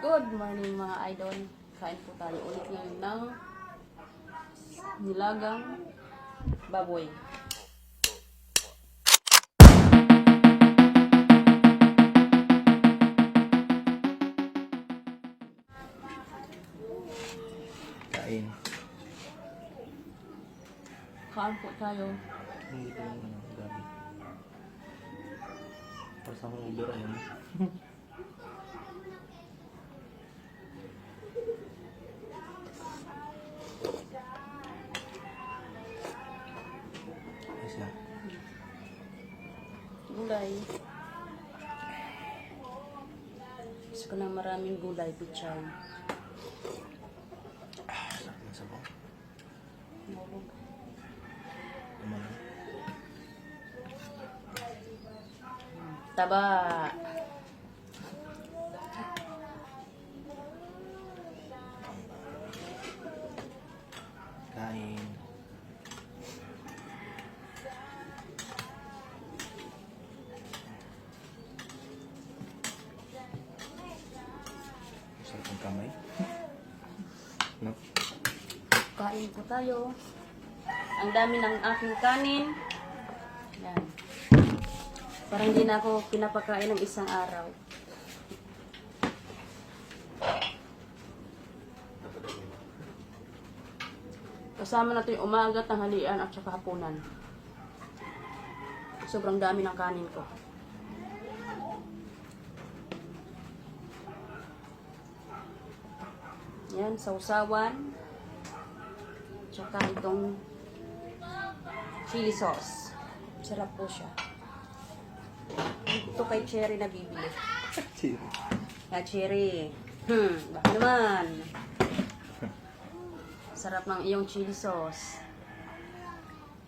Good morning mga idol. Kain po tayo ulit ngayon ng nilagang baboy. Kain. Kain po tayo. Hindi ko yung gabi. Para sa akong uber ayun. Ayos na. Gulay. Gusto ko ng maraming gulay, pichay. Sarap ng sabaw. Nalog. Tumalang. Taba. Kain. Sarap ng kamay. No? Kain po tayo. Ang dami ng aking kanin. Yan. Parang hindi na ako pinapakain ng isang araw. Kasama na ito yung umaga, tanghalian at saka hapunan. Sobrang dami ng kanin ko. Yan, sausawan. Tsaka itong chili sauce. Sarap po siya. Ito kay Cherry na bibili. Cheers. Cherry. Baka naman. Sarap ng iyong chili sauce.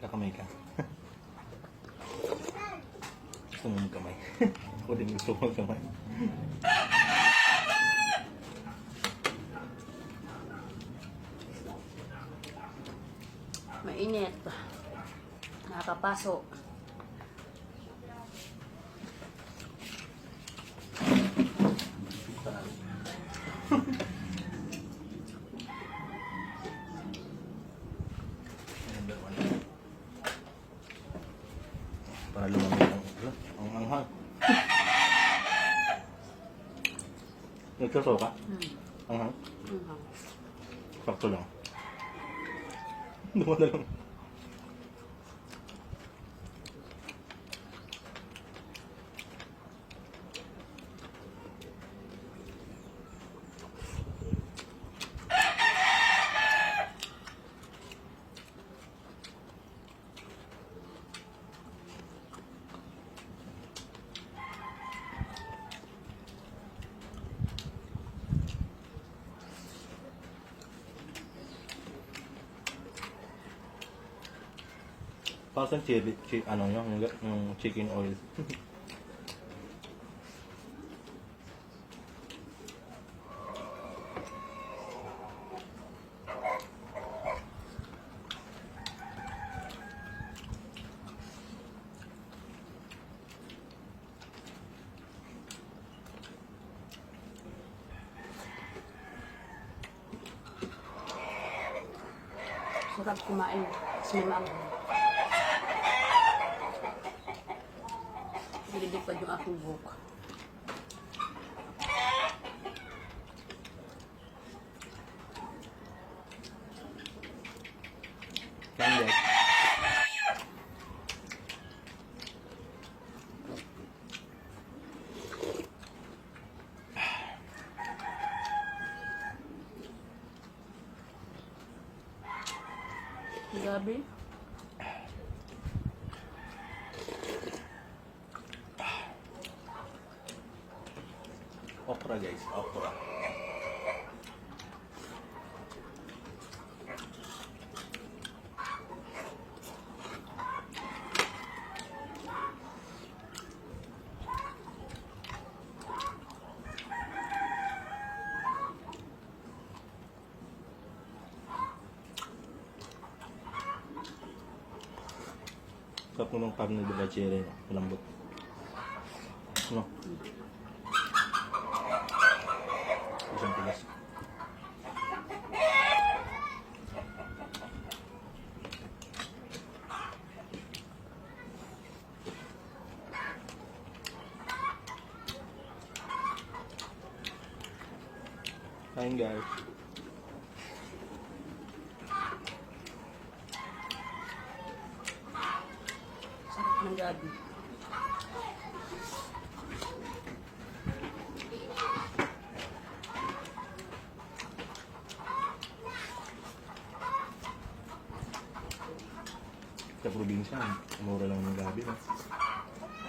Kakamay ka. Gusto mo magkamay. Ako din gusto mo magkamay. Mainit. Nakakapaso. Para lumamig ang anghang. Nagsasaw ka? Anghang? Sakto lang. Dumala lang. Parang chili, ano yung chicken oil. Sarap kumain. Sinimang. Nililipad yung aking buhok. Kain guys. Gabi. Okra guys, okra. Sarap mo ng carne de la Cherry, malambot. No? Kain guys. Sarap ng gabi. Sa probinsya, mura lang ng gabi, no?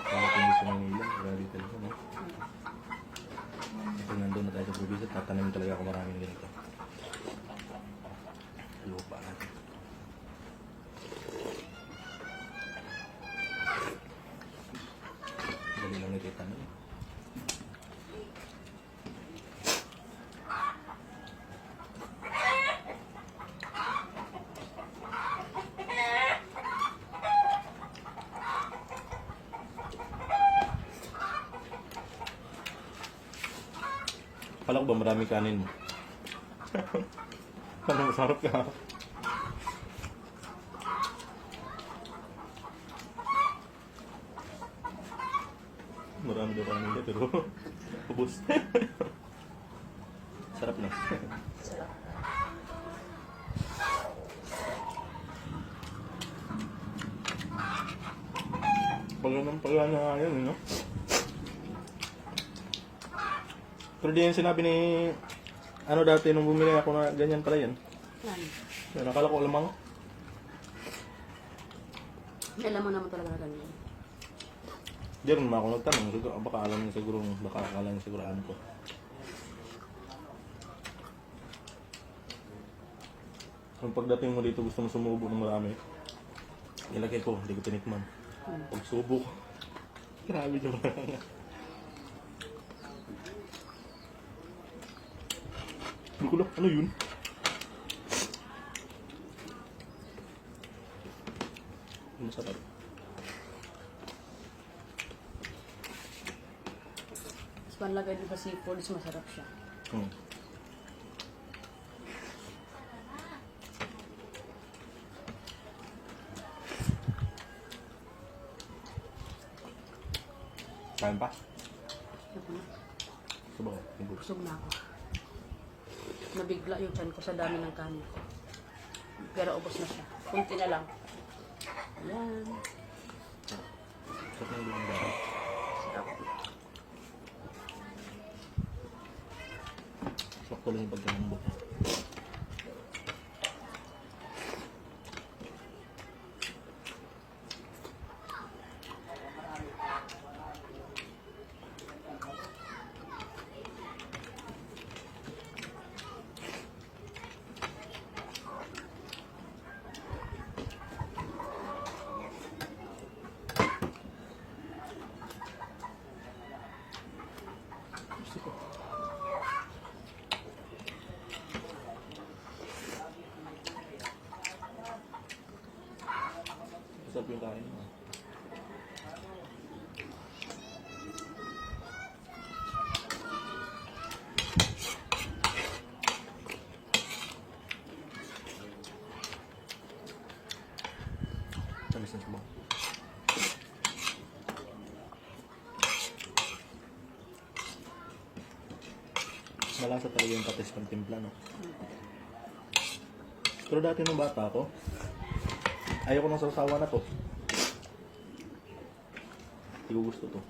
Kaya kung gusto ng nila, grabe talaga, no? Kung nandun na tayo sa probinsya, tatanim talaga ako maraming ganito. Sa lupa natin. Dali lang ito itanim. Kala ko ba maraming kanin mo? Parang masarap ka. Marami daw kanin niya pero ubos. Sarap na. Sarap. Pagana nga yun, no? Pero di yan sinabi ni... Ano dati nung bumili ako na ganyan pala yan. Yan. Yan, akala ko alamang. Alam mo naman talaga na ganyan. Di rin naman ako nagtanong. Siguro, baka alam niya siguro, baka akala niya siguro ano ko. Kung pagdating mo dito gusto mo sumubo ng marami, ilagay ko, hindi ko tinikman. Pag subo ko, grabe naman. Hindi ko lang, ano yun? Masarap. Mas panlagay din sa seafoods, masarap siya. Kain pa? Ako na. Sabaw. Busog na ako. Nabigla yung tiyan ko sa dami ng kanin ko. Pero ubos na siya. Kunti na lang. Ayan. Sarap ng luang dami. Sarap. Sakto lang yung pagkalambot. Sarap yung kain mo. Tamis na sabaw. Malasa talaga yung patis ng timpla, no? Pero dati nung bata ako, ayoko nang sasawa na to. Hindi ko gusto to.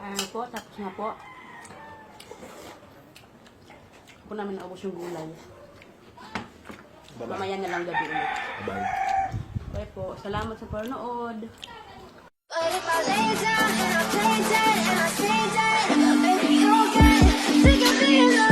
Ayan po, tapos na po. Ako namin naubos yung gulay. Bye-bye. Mamaya na lang gabi ulit. Bye. Okay po, salamat sa panonood. But if I lay down and I play dead and I stay dead, baby, you'll get sick of being alone.